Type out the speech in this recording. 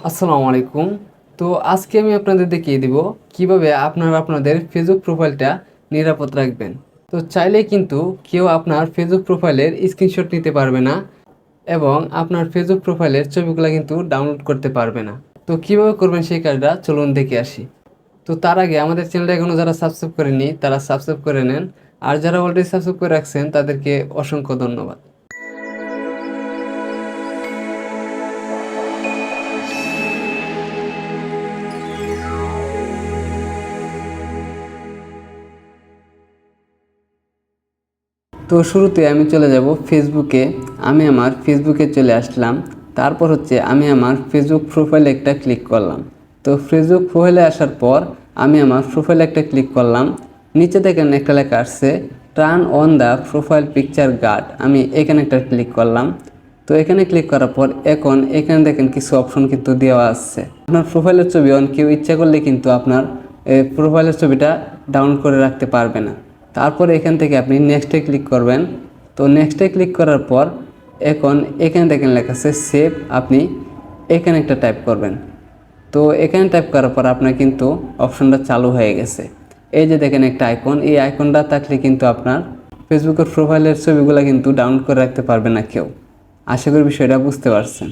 আসসালামু আলাইকুম। তো আজকে আমি আপনাদের দেখিয়ে দিব কিভাবে আপনারা আপনাদের ফেসবুক প্রোফাইলটা নিরাপদ রাখবেন। তো চাইলে কিন্তু কেউ আপনার ফেসবুক প্রোফাইলের স্ক্রিনশট নিতে পারবে না এবং আপনার ফেসবুক প্রোফাইলের ছবিগুলো কিন্তু ডাউনলোড করতে পারবে না। তো কিভাবে করবেন সেই কাজটা চলুন দেখে আসি। তো তার আগে আমাদের চ্যানেলটা এখনও যারা সাবস্ক্রাইব করেননি তারা সাবস্ক্রাইব করে নেন, আর যারা অলরেডি সাবস্ক্রাইব করে রাখছেন তাদেরকে অসংখ্য ধন্যবাদ। তো শুরুতে আমি চলে যাব ফেসবুকে। আমি আমার ফেসবুকে চলে আসলাম। তারপর হচ্ছে আমি আমার ফেসবুক প্রোফাইলে একটা ক্লিক করলাম। তো ফেসবুক প্রোফাইলে আসার পর আমি আমার প্রোফাইলে একটা ক্লিক করলাম। নিচে দেখেন একটা লেখা আসছে turn on the profile picture guard. আমি এখানে একটা ক্লিক করলাম। তো এখানে ক্লিক করার পর এখন এখানে দেখেন কিছু অপশন কিন্তু দেওয়া আছে। আপনার প্রোফাইলের ছবি কেউ ইচ্ছা করলে কিন্তু আপনার প্রোফাইলের ছবিটা ডাউনলোড করে রাখতে পারবে না। তারপরে এখান থেকে আপনি নেক্সটে ক্লিক করবেন। তো নেক্সটে ক্লিক করার পর এখন এখানে দেখেন লেখা আছে সেভ। আপনি এখানে একটা টাইপ করবেন। তো এখানে টাইপ করার পর আপনার কিন্তু অপশনটা চালু হয়ে গেছে। এই যে দেখেন একটা আইকন, এই আইকনটা থাকলে কিন্তু আপনার ফেসবুকের প্রোফাইলের ছবিগুলো কিন্তু ডাউনলোড করে রাখতে পারবে না কেউ। আশা করি বিষয়টা বুঝতে পারছেন।